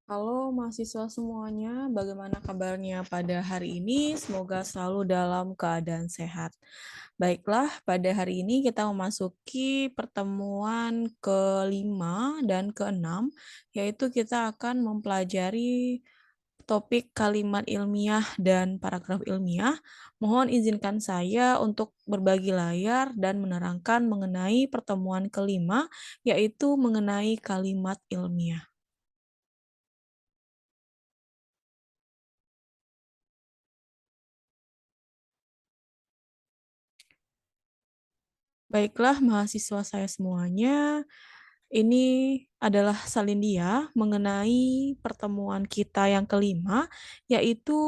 Halo mahasiswa semuanya, bagaimana kabarnya pada hari ini? Semoga selalu dalam keadaan sehat. Baiklah, pada hari ini kita memasuki pertemuan kelima dan keenam, yaitu kita akan mempelajari topik kalimat ilmiah dan paragraf ilmiah. Mohon izinkan saya untuk berbagi layar dan menerangkan mengenai pertemuan kelima, yaitu mengenai kalimat ilmiah. Baiklah, mahasiswa saya semuanya, ini adalah Salindia mengenai pertemuan kita yang kelima, yaitu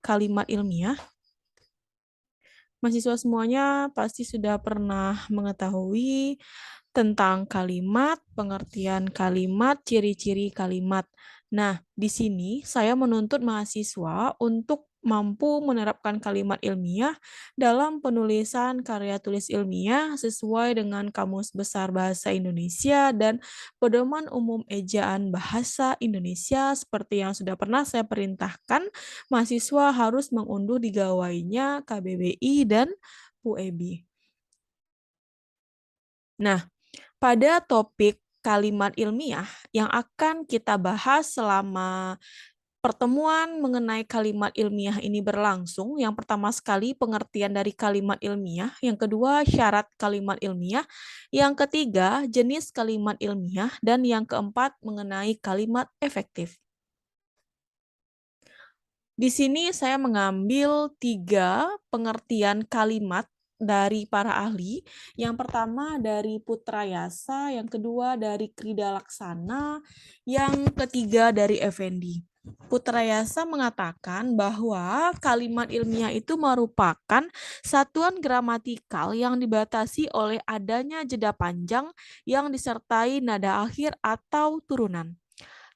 kalimat ilmiah. Mahasiswa semuanya pasti sudah pernah mengetahui tentang kalimat, pengertian kalimat, ciri-ciri kalimat. Nah, di sini saya menuntut mahasiswa untuk mampu menerapkan kalimat ilmiah dalam penulisan karya tulis ilmiah sesuai dengan Kamus Besar Bahasa Indonesia dan Pedoman Umum Ejaan Bahasa Indonesia seperti yang sudah pernah saya perintahkan. Mahasiswa harus mengunduh di gawainya KBBI dan UEB. Nah, pada topik kalimat ilmiah yang akan kita bahas selama pertemuan mengenai kalimat ilmiah ini berlangsung, yang pertama sekali pengertian dari kalimat ilmiah, yang kedua syarat kalimat ilmiah, yang ketiga jenis kalimat ilmiah, dan yang keempat mengenai kalimat efektif. Di sini saya mengambil 3 pengertian kalimat dari para ahli. Yang pertama dari Putra Yasa, yang kedua dari Krida Laksana, yang ketiga dari Effendi. Putra Yasa mengatakan bahwa kalimat ilmiah itu merupakan satuan gramatikal yang dibatasi oleh adanya jeda panjang yang disertai nada akhir atau turunan.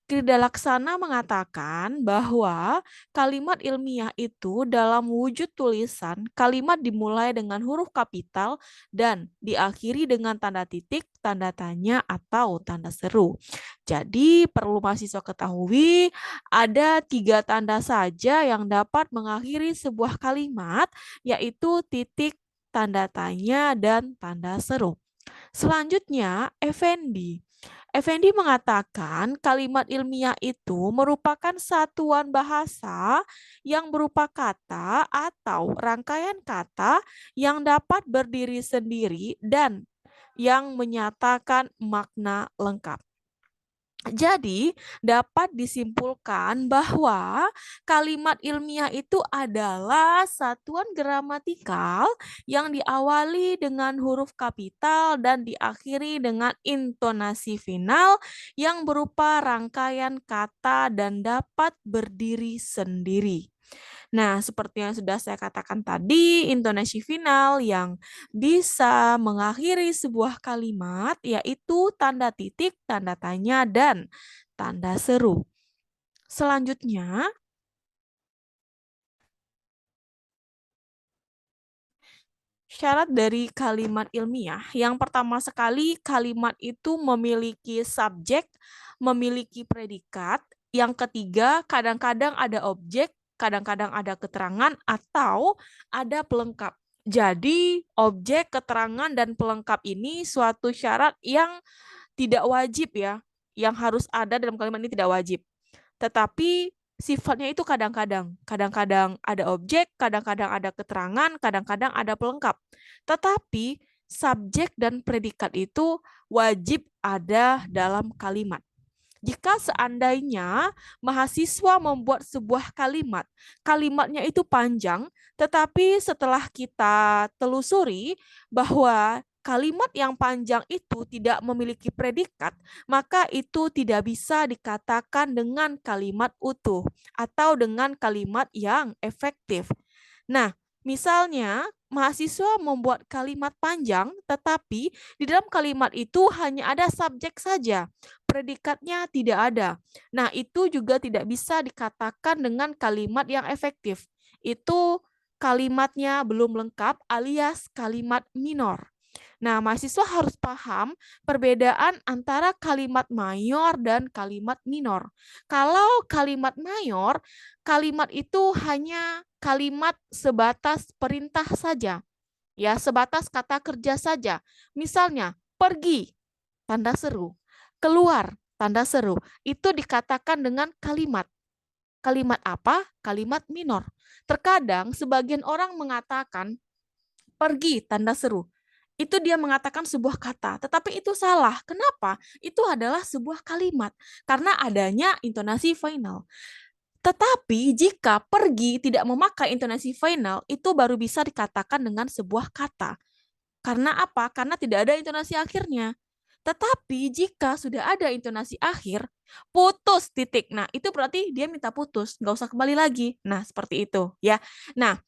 Krida Laksana mengatakan bahwa kalimat ilmiah itu dalam wujud tulisan, kalimat dimulai dengan huruf kapital dan diakhiri dengan tanda titik, tanda tanya, atau tanda seru. Jadi perlu mahasiswa ketahui ada 3 tanda saja yang dapat mengakhiri sebuah kalimat, yaitu titik, tanda tanya, dan tanda seru. Selanjutnya, Effendi. Effendi mengatakan kalimat ilmiah itu merupakan satuan bahasa yang berupa kata atau rangkaian kata yang dapat berdiri sendiri dan yang menyatakan makna lengkap. Jadi, dapat disimpulkan bahwa kalimat ilmiah itu adalah satuan gramatikal yang diawali dengan huruf kapital dan diakhiri dengan intonasi final yang berupa rangkaian kata dan dapat berdiri sendiri. Nah, seperti yang sudah saya katakan tadi, intonasi final yang bisa mengakhiri sebuah kalimat yaitu tanda titik, tanda tanya, dan tanda seru. Selanjutnya, syarat dari kalimat ilmiah. Yang pertama sekali, kalimat itu memiliki subjek, memiliki predikat. Yang ketiga, kadang-kadang ada objek, kadang-kadang ada keterangan, atau ada pelengkap. Jadi, objek, keterangan, dan pelengkap ini suatu syarat yang tidak wajib ya. Yang harus ada dalam kalimat ini tidak wajib. Tetapi sifatnya itu kadang-kadang. Kadang-kadang ada objek, kadang-kadang ada keterangan, kadang-kadang ada pelengkap. Tetapi subjek dan predikat itu wajib ada dalam kalimat. Jika seandainya mahasiswa membuat sebuah kalimat, kalimatnya itu panjang, tetapi setelah kita telusuri bahwa kalimat yang panjang itu tidak memiliki predikat, maka itu tidak bisa dikatakan dengan kalimat utuh atau dengan kalimat yang efektif. Nah, misalnya mahasiswa membuat kalimat panjang, tetapi di dalam kalimat itu hanya ada subjek saja, predikatnya tidak ada. Nah, itu juga tidak bisa dikatakan dengan kalimat yang efektif. Itu kalimatnya belum lengkap alias kalimat minor. Nah, mahasiswa harus paham perbedaan antara kalimat mayor dan kalimat minor. Kalau kalimat mayor, kalimat itu hanya kalimat sebatas perintah saja. Ya, sebatas kata kerja saja. Misalnya, pergi, tanda seru. Keluar, tanda seru. Itu dikatakan dengan kalimat. Kalimat apa? Kalimat minor. Terkadang sebagian orang mengatakan pergi, tanda seru. Itu dia mengatakan sebuah kata, tetapi itu salah. Kenapa? Itu adalah sebuah kalimat karena adanya intonasi final. Tetapi jika pergi tidak memakai intonasi final, itu baru bisa dikatakan dengan sebuah kata. Karena apa? Karena tidak ada intonasi akhirnya. Tetapi jika sudah ada intonasi akhir, putus titik. Nah, itu berarti dia minta putus, nggak usah kembali lagi. Nah, seperti itu ya. Nah,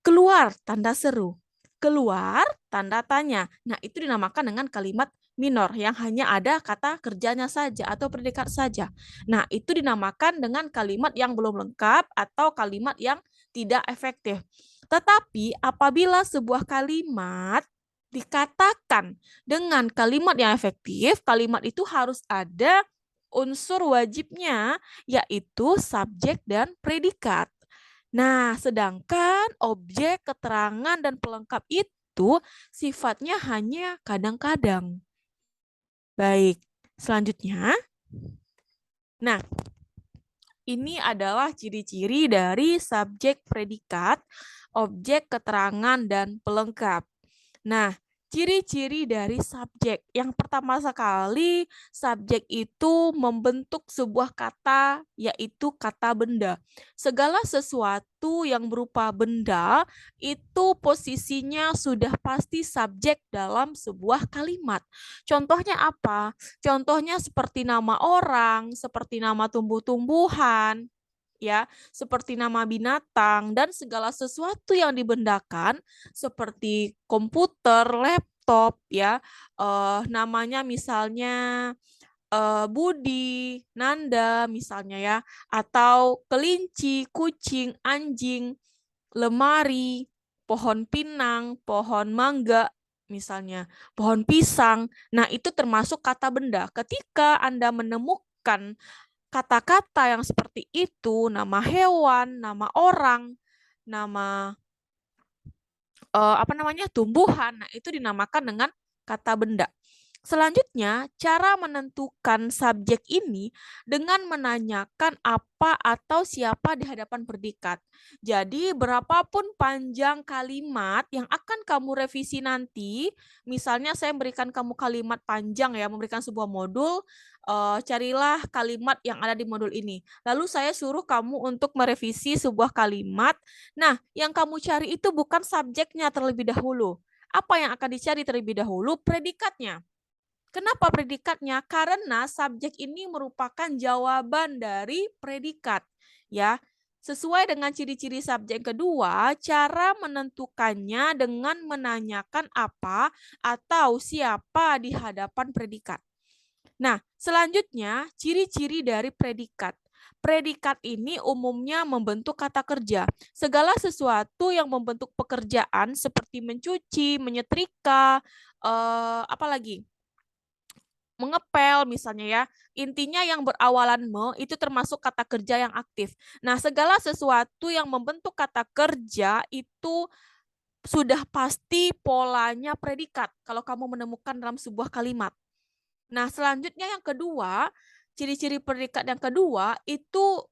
keluar tanda seru. Keluar tanda tanya. Nah, itu dinamakan dengan kalimat minor yang hanya ada kata kerjanya saja atau predikat saja. Nah, itu dinamakan dengan kalimat yang belum lengkap atau kalimat yang tidak efektif. Tetapi apabila sebuah kalimat dikatakan dengan kalimat yang efektif, kalimat itu harus ada unsur wajibnya, yaitu subjek dan predikat. Nah, sedangkan objek, keterangan, dan pelengkap itu sifatnya hanya kadang-kadang. Baik, selanjutnya. Nah, ini adalah ciri-ciri dari subjek predikat, objek, keterangan, dan pelengkap. Nah, ciri-ciri dari subjek. Yang pertama sekali, subjek itu membentuk sebuah kata, yaitu kata benda. Segala sesuatu yang berupa benda, itu posisinya sudah pasti subjek dalam sebuah kalimat. Contohnya apa? Contohnya seperti nama orang, seperti nama tumbuh-tumbuhan, ya, seperti nama binatang dan segala sesuatu yang dibendakan seperti komputer, laptop, ya, namanya misalnya Budi, Nanda misalnya ya, atau kelinci, kucing, anjing, lemari, pohon pinang, pohon mangga misalnya, pohon pisang. Nah, itu termasuk kata benda. Ketika Anda menemukan kata-kata yang seperti itu, nama hewan, nama orang, nama tumbuhan, nah itu dinamakan dengan kata benda. Selanjutnya, cara menentukan subjek ini dengan menanyakan apa atau siapa di hadapan predikat. Jadi, berapapun panjang kalimat yang akan kamu revisi nanti, misalnya saya memberikan kamu kalimat panjang ya, memberikan sebuah modul, carilah kalimat yang ada di modul ini. Lalu saya suruh kamu untuk merevisi sebuah kalimat. Nah, yang kamu cari itu bukan subjeknya terlebih dahulu. Apa yang akan dicari terlebih dahulu? Predikatnya. Kenapa predikatnya? Karena subjek ini merupakan jawaban dari predikat, ya. Sesuai dengan ciri-ciri subjek kedua, cara menentukannya dengan menanyakan apa atau siapa di hadapan predikat. Nah, selanjutnya ciri-ciri dari predikat. Predikat ini umumnya membentuk kata kerja. Segala sesuatu yang membentuk pekerjaan seperti mencuci, menyetrika, apalagi mengepel misalnya ya. Intinya yang berawalan me itu termasuk kata kerja yang aktif. Nah, segala sesuatu yang membentuk kata kerja itu sudah pasti polanya predikat kalau kamu menemukan dalam sebuah kalimat. Nah, selanjutnya yang kedua, ciri-ciri predikat yang kedua itu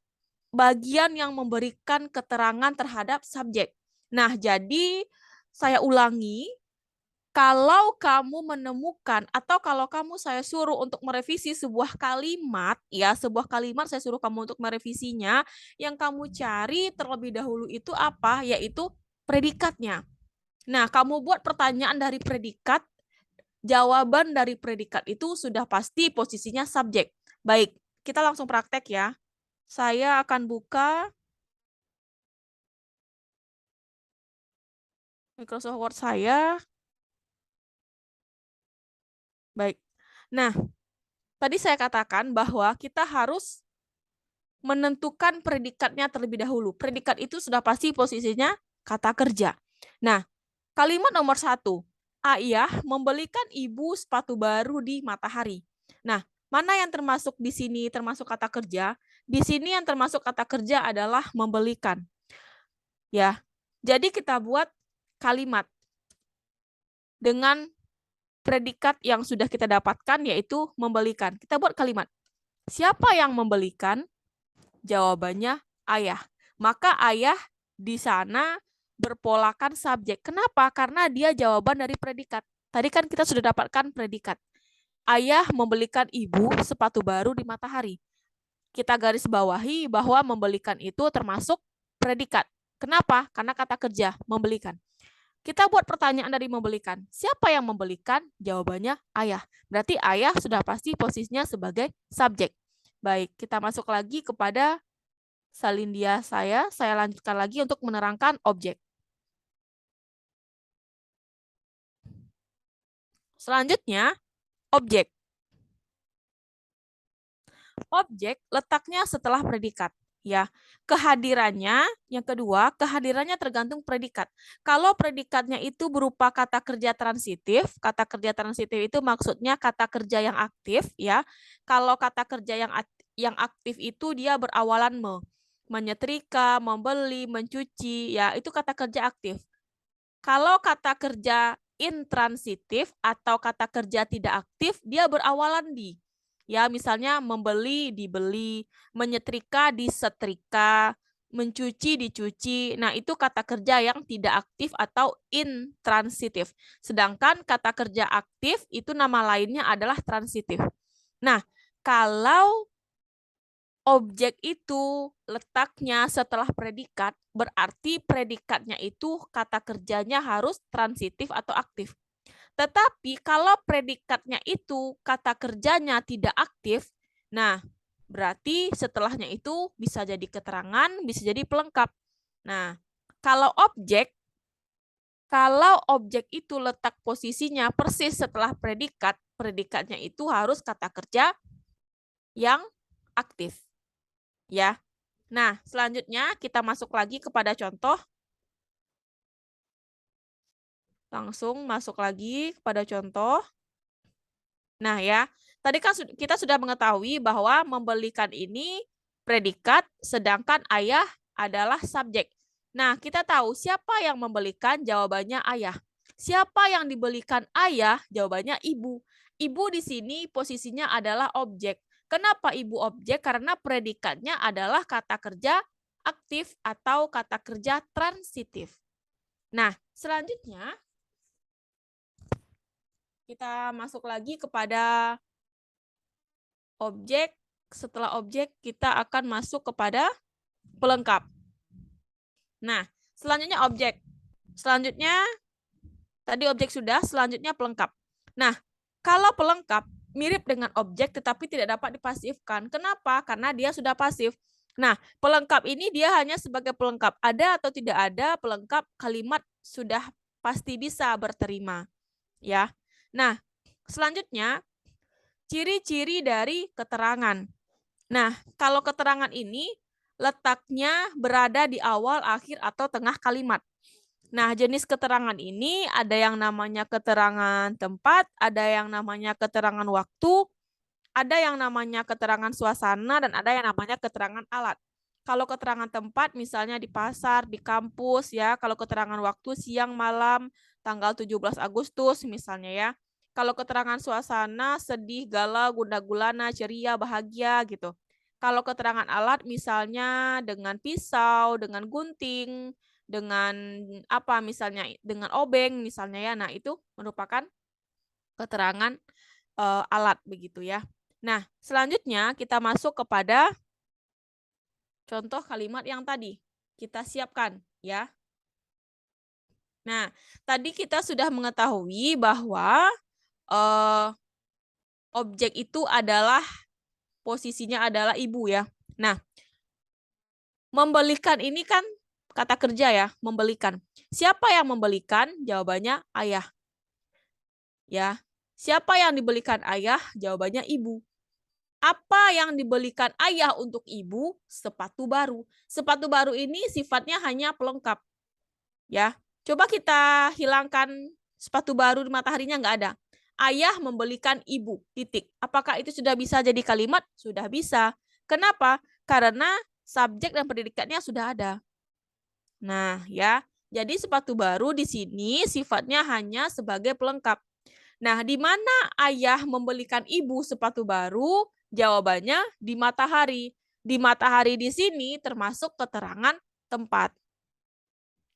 bagian yang memberikan keterangan terhadap subjek. Nah, jadi saya ulangi, kalau kamu menemukan atau kalau kamu saya suruh untuk merevisi sebuah kalimat, ya, sebuah kalimat saya suruh kamu untuk merevisinya, yang kamu cari terlebih dahulu itu apa? Yaitu predikatnya. Nah, kamu buat pertanyaan dari predikat, jawaban dari predikat itu sudah pasti posisinya subjek. Baik, kita langsung praktek ya. Saya akan buka Microsoft Word saya. Baik. Nah, tadi saya katakan bahwa kita harus menentukan predikatnya terlebih dahulu. Predikat itu sudah pasti posisinya kata kerja. Nah, kalimat nomor 1. ayah membelikan ibu sepatu baru di Matahari. Nah, mana yang termasuk di sini termasuk kata kerja? Di sini yang termasuk kata kerja adalah membelikan. Ya. Jadi kita buat kalimat dengan predikat yang sudah kita dapatkan yaitu membelikan. Kita buat kalimat. Siapa yang membelikan? Jawabannya ayah. Maka ayah di sana berpolakan subjek. Kenapa? Karena dia jawaban dari predikat. Tadi kan kita sudah dapatkan predikat. Ayah membelikan ibu sepatu baru di Matahari. Kita garis bawahi bahwa membelikan itu termasuk predikat. Kenapa? Karena kata kerja, membelikan. Kita buat pertanyaan dari membelikan. Siapa yang membelikan? Jawabannya ayah. Berarti ayah sudah pasti posisinya sebagai subjek. Baik, kita masuk lagi kepada salindia saya. Saya lanjutkan lagi untuk menerangkan objek. Selanjutnya, objek. Objek letaknya setelah predikat. Ya, kehadirannya yang kedua, kehadirannya tergantung predikat. Kalau predikatnya itu berupa kata kerja transitif itu maksudnya kata kerja yang aktif, ya. Kalau kata kerja yang aktif itu dia berawalan menyetrika, membeli, mencuci, ya itu kata kerja aktif. Kalau kata kerja intransitif atau kata kerja tidak aktif, dia berawalan di. Ya, misalnya membeli, dibeli, menyetrika, disetrika, mencuci, dicuci. Nah, itu kata kerja yang tidak aktif atau intransitif. Sedangkan kata kerja aktif itu nama lainnya adalah transitif. Nah, kalau objek itu letaknya setelah predikat, berarti predikatnya itu kata kerjanya harus transitif atau aktif. Tetapi kalau predikatnya itu kata kerjanya tidak aktif, nah berarti setelahnya itu bisa jadi keterangan, bisa jadi pelengkap. Nah, kalau objek itu letak posisinya persis setelah predikat, predikatnya itu harus kata kerja yang aktif. Ya. Nah, selanjutnya kita masuk lagi kepada contoh. Langsung masuk lagi kepada contoh. Nah, ya. Tadi kan kita sudah mengetahui bahwa membelikan ini predikat, sedangkan ayah adalah subjek. Nah, kita tahu siapa yang membelikan, jawabannya ayah. Siapa yang dibelikan ayah, jawabannya ibu. Ibu di sini posisinya adalah objek. Kenapa ibu objek? Karena predikatnya adalah kata kerja aktif atau kata kerja transitif. Nah, selanjutnya kita masuk lagi kepada objek. Setelah objek, kita akan masuk kepada pelengkap. Nah, selanjutnya objek. Selanjutnya, tadi objek sudah, selanjutnya pelengkap. Nah, kalau pelengkap mirip dengan objek tetapi tidak dapat dipasifkan. Kenapa? Karena dia sudah pasif. Nah, pelengkap ini dia hanya sebagai pelengkap. Ada atau tidak ada pelengkap kalimat sudah pasti bisa berterima. Ya. Nah, selanjutnya ciri-ciri dari keterangan. Nah, kalau keterangan ini letaknya berada di awal, akhir, atau tengah kalimat. Nah, jenis keterangan ini ada yang namanya keterangan tempat, ada yang namanya keterangan waktu, ada yang namanya keterangan suasana, dan ada yang namanya keterangan alat. Kalau keterangan tempat misalnya di pasar, di kampus, ya. Kalau keterangan waktu siang, malam, tanggal 17 Agustus misalnya, ya. Kalau keterangan suasana sedih, galau, gundah gulana, ceria, bahagia gitu. Kalau keterangan alat misalnya dengan pisau, dengan gunting, dengan apa misalnya dengan obeng misalnya, ya. Nah, itu merupakan keterangan alat begitu, ya. Nah, selanjutnya kita masuk kepada contoh kalimat yang tadi kita siapkan, ya. Nah, tadi kita sudah mengetahui bahwa objek itu adalah posisinya adalah ibu, ya. Nah, membelikan ini kan kata kerja, ya, membelikan. Siapa yang membelikan? Jawabannya ayah. Ya. Siapa yang dibelikan ayah? Jawabannya ibu. Apa yang dibelikan ayah untuk ibu? Sepatu baru. Sepatu baru ini sifatnya hanya pelengkap. Ya. Coba kita hilangkan sepatu baru di mataharinya nggak ada. Ayah membelikan ibu, titik. Apakah itu sudah bisa jadi kalimat? Sudah bisa. Kenapa? Karena subjek dan predikatnya sudah ada. Nah, ya. Jadi sepatu baru di sini sifatnya hanya sebagai pelengkap. Nah, di mana ayah membelikan ibu sepatu baru? Jawabannya di matahari. Di matahari di sini termasuk keterangan tempat.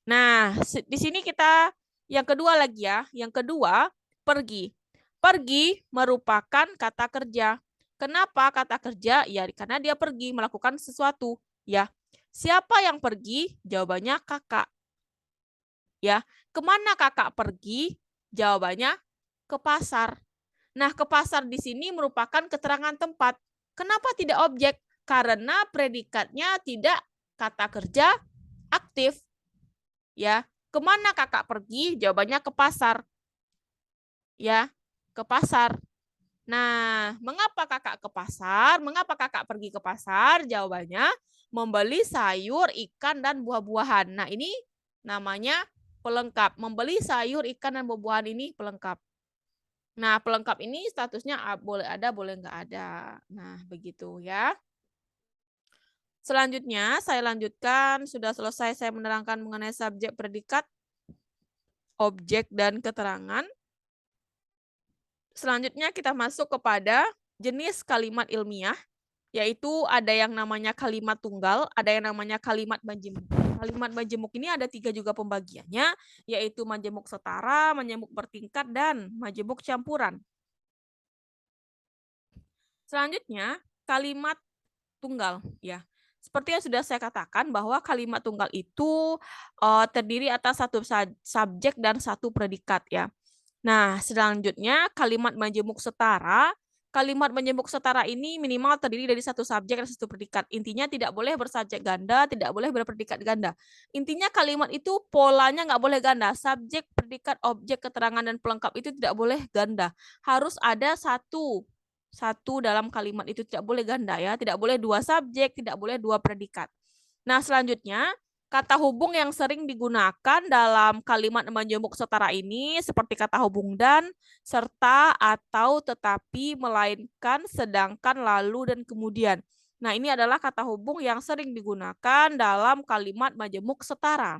Nah, di sini kita yang kedua lagi ya. Yang kedua, pergi. Pergi merupakan kata kerja. Kenapa kata kerja? Ya, karena dia pergi melakukan sesuatu. Ya, siapa yang pergi? Jawabannya kakak. Ya, kemana kakak pergi? Jawabannya ke pasar. Nah, ke pasar di sini merupakan keterangan tempat. Kenapa tidak objek? Karena predikatnya tidak kata kerja aktif. Ya, kemana kakak pergi? Jawabannya ke pasar. Ya, ke pasar. Nah, mengapa kakak ke pasar? Mengapa kakak pergi ke pasar? Jawabannya membeli sayur, ikan, dan buah-buahan. Nah, ini namanya pelengkap. Membeli sayur, ikan, dan buah-buahan ini pelengkap. Nah, pelengkap ini statusnya boleh ada, boleh nggak ada. Nah, begitu ya. Selanjutnya, saya lanjutkan. Sudah selesai saya menerangkan mengenai subjek, predikat, objek, dan keterangan. Selanjutnya kita masuk kepada jenis kalimat ilmiah, yaitu ada yang namanya kalimat tunggal, ada yang namanya kalimat majemuk. Kalimat majemuk ini ada 3 juga pembagiannya, yaitu majemuk setara, majemuk bertingkat, dan majemuk campuran. Selanjutnya, kalimat tunggal. Ya, seperti yang sudah saya katakan bahwa kalimat tunggal itu terdiri atas satu subjek dan satu predikat ya. Nah, selanjutnya kalimat majemuk setara. Kalimat majemuk setara ini minimal terdiri dari satu subjek dan satu predikat. Intinya tidak boleh bersubjek ganda, tidak boleh berpredikat ganda. Intinya kalimat itu polanya nggak boleh ganda. Subjek, predikat, objek, keterangan, dan pelengkap itu tidak boleh ganda. Harus ada satu dalam kalimat itu, tidak boleh ganda ya. Tidak boleh 2 subjek, tidak boleh 2 predikat. Nah, selanjutnya kata hubung yang sering digunakan dalam kalimat majemuk setara ini seperti kata hubung dan, serta, atau, tetapi, melainkan, sedangkan, lalu, dan kemudian. Nah, ini adalah kata hubung yang sering digunakan dalam kalimat majemuk setara.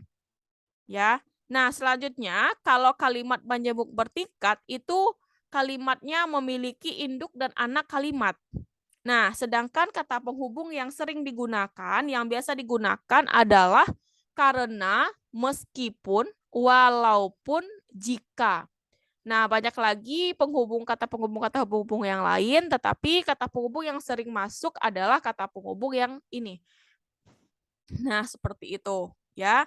Ya. Nah, selanjutnya kalau kalimat majemuk bertingkat itu kalimatnya memiliki induk dan anak kalimat. Nah, sedangkan kata penghubung yang sering digunakan, yang biasa digunakan adalah karena, meskipun, walaupun, jika. Nah, banyak lagi kata penghubung yang lain, tetapi kata penghubung yang sering masuk adalah kata penghubung yang ini. Nah, seperti itu, ya.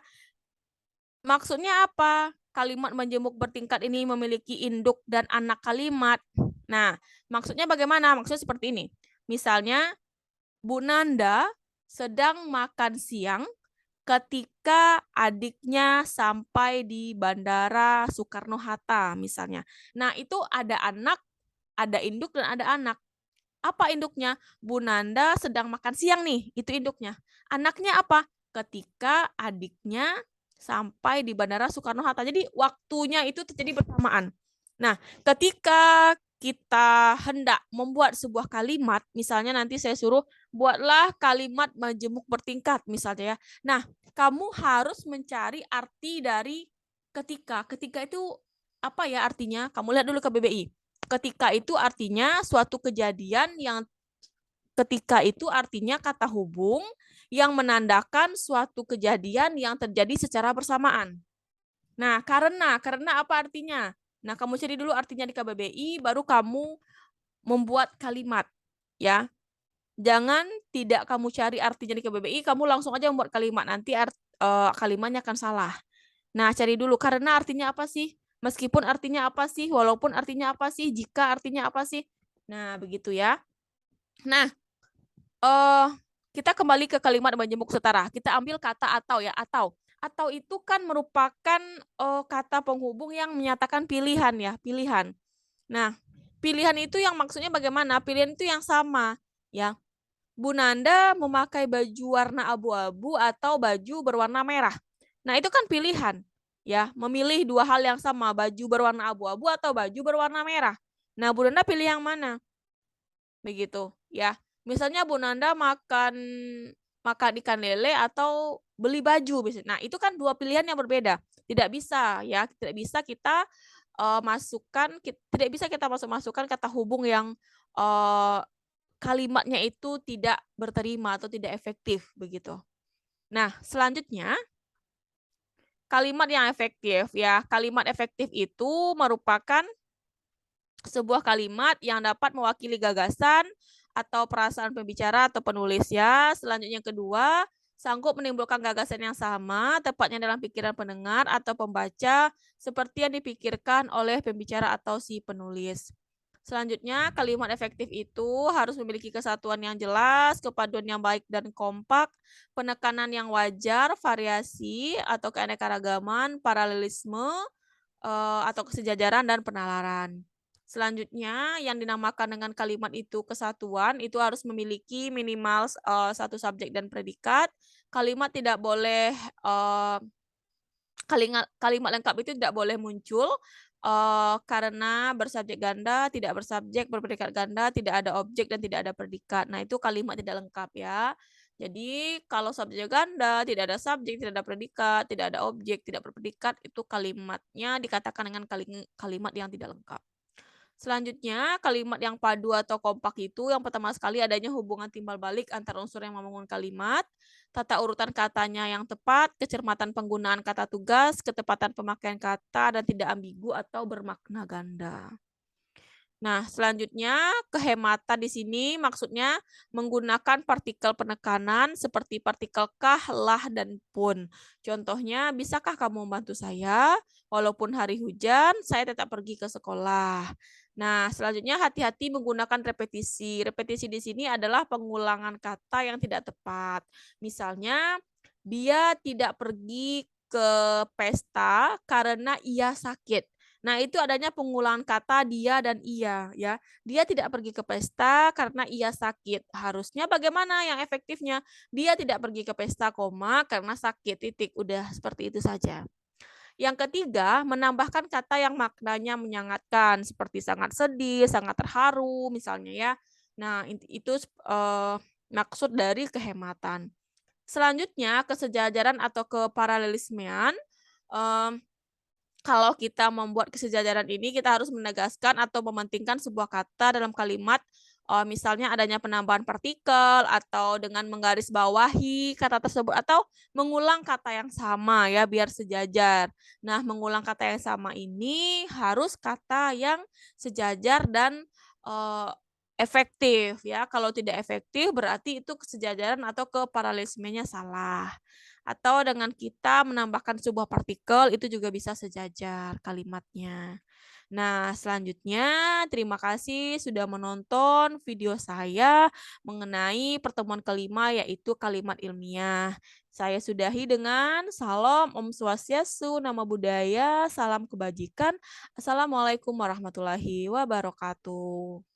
Maksudnya apa? Kalimat majemuk bertingkat ini memiliki induk dan anak kalimat. Nah, maksudnya bagaimana? Maksudnya seperti ini. Misalnya, Bu Nanda sedang makan siang ketika adiknya sampai di Bandara Soekarno-Hatta misalnya. Nah, itu ada anak, ada induk, dan ada anak. Apa induknya? Bu Nanda sedang makan siang nih, itu induknya. Anaknya apa? Ketika adiknya sampai di Bandara Soekarno-Hatta. Jadi waktunya itu terjadi bersamaan. Nah, ketika kita hendak membuat sebuah kalimat, misalnya nanti saya suruh buatlah kalimat majemuk bertingkat misalnya ya. Nah, kamu harus mencari arti dari ketika. Ketika itu apa ya artinya? Kamu lihat dulu ke BBI. Ketika itu artinya suatu kejadian yang ketika itu artinya kata hubung yang menandakan suatu kejadian yang terjadi secara bersamaan. Nah, karena apa artinya? Nah, kamu cari dulu artinya di KBBI, baru kamu membuat kalimat. Ya, jangan tidak kamu cari artinya di KBBI, kamu langsung aja membuat kalimat. Nanti kalimatnya akan salah. Nah, cari dulu karena artinya apa sih? Meskipun artinya apa sih? Walaupun artinya apa sih? Jika artinya apa sih? Nah, begitu ya. Nah, kita kembali ke kalimat majemuk setara. Kita ambil kata atau ya, atau. Atau itu kan merupakan kata penghubung yang menyatakan pilihan ya, pilihan. Nah, pilihan itu yang maksudnya bagaimana? Pilihan itu yang sama ya. Bu Nanda memakai baju warna abu-abu atau baju berwarna merah. Nah, itu kan pilihan ya, memilih 2 hal yang sama, baju berwarna abu-abu atau baju berwarna merah. Nah, Bu Nanda pilih yang mana? Begitu, ya. Misalnya Bu Nanda makan makan ikan lele atau beli baju nah itu kan 2 pilihan yang berbeda. Tidak bisa ya, tidak bisa kita, tidak bisa kita masukkan kata hubung yang, eee, kalimatnya itu tidak berterima atau tidak efektif, begitu. Nah, selanjutnya kalimat yang efektif ya. Kalimat efektif itu merupakan sebuah kalimat yang dapat mewakili gagasan atau perasaan pembicara atau penulis ya. Selanjutnya yang kedua, sanggup menimbulkan gagasan yang sama, tepatnya dalam pikiran pendengar atau pembaca, seperti yang dipikirkan oleh pembicara atau si penulis. Selanjutnya, kalimat efektif itu harus memiliki kesatuan yang jelas, kepaduan yang baik dan kompak, penekanan yang wajar, variasi atau keanekaragaman, paralelisme, atau kesejajaran dan penalaran. Selanjutnya, yang dinamakan dengan kalimat itu kesatuan, itu harus memiliki minimal, 1 subjek dan predikat. Kalimat tidak boleh, kalimat lengkap itu tidak boleh muncul, karena bersubjek ganda, tidak bersubjek, berpredikat ganda, tidak ada objek dan tidak ada predikat. Nah, itu kalimat tidak lengkap ya. Jadi, kalau subjek ganda, tidak ada subjek, tidak ada predikat, tidak ada objek, tidak berpredikat, itu kalimatnya dikatakan dengan kalimat yang tidak lengkap. Selanjutnya, kalimat yang padu atau kompak itu yang pertama sekali adanya hubungan timbal balik antar unsur yang membangun kalimat, tata urutan katanya yang tepat, kecermatan penggunaan kata tugas, ketepatan pemakaian kata, dan tidak ambigu atau bermakna ganda. Nah, selanjutnya kehematan di sini maksudnya menggunakan partikel penekanan seperti partikel kah, lah, dan pun. Contohnya, bisakah kamu membantu saya? Walaupun hari hujan, saya tetap pergi ke sekolah. Nah, selanjutnya hati-hati menggunakan repetisi. Repetisi di sini adalah pengulangan kata yang tidak tepat. Misalnya, dia tidak pergi ke pesta karena ia sakit. Nah, itu adanya pengulangan kata dia dan ia ya. Dia tidak pergi ke pesta karena ia sakit. Harusnya bagaimana yang efektifnya? Dia tidak pergi ke pesta, koma, karena sakit, titik. Udah seperti itu saja. Yang ketiga, menambahkan kata yang maknanya menyangatkan seperti sangat sedih, sangat terharu misalnya ya. Nah, itu maksud dari kehematan. Selanjutnya, kesejajaran atau keparalelismean. Mmm Kalau kita membuat kesejajaran ini, kita harus menegaskan atau mementingkan sebuah kata dalam kalimat, misalnya adanya penambahan partikel atau dengan menggarisbawahi kata tersebut atau mengulang kata yang sama ya biar sejajar. Nah, mengulang kata yang sama ini harus kata yang sejajar dan, eee, efektif ya. Kalau tidak efektif berarti itu kesejajaran atau keparalelismenya salah. Atau dengan kita menambahkan sebuah partikel itu juga bisa sejajar kalimatnya. Nah, selanjutnya terima kasih sudah menonton video saya mengenai pertemuan kelima yaitu kalimat ilmiah. Saya sudahi dengan salam Om Swastiastu, nama budaya, salam kebajikan. Assalamualaikum warahmatullahi wabarakatuh.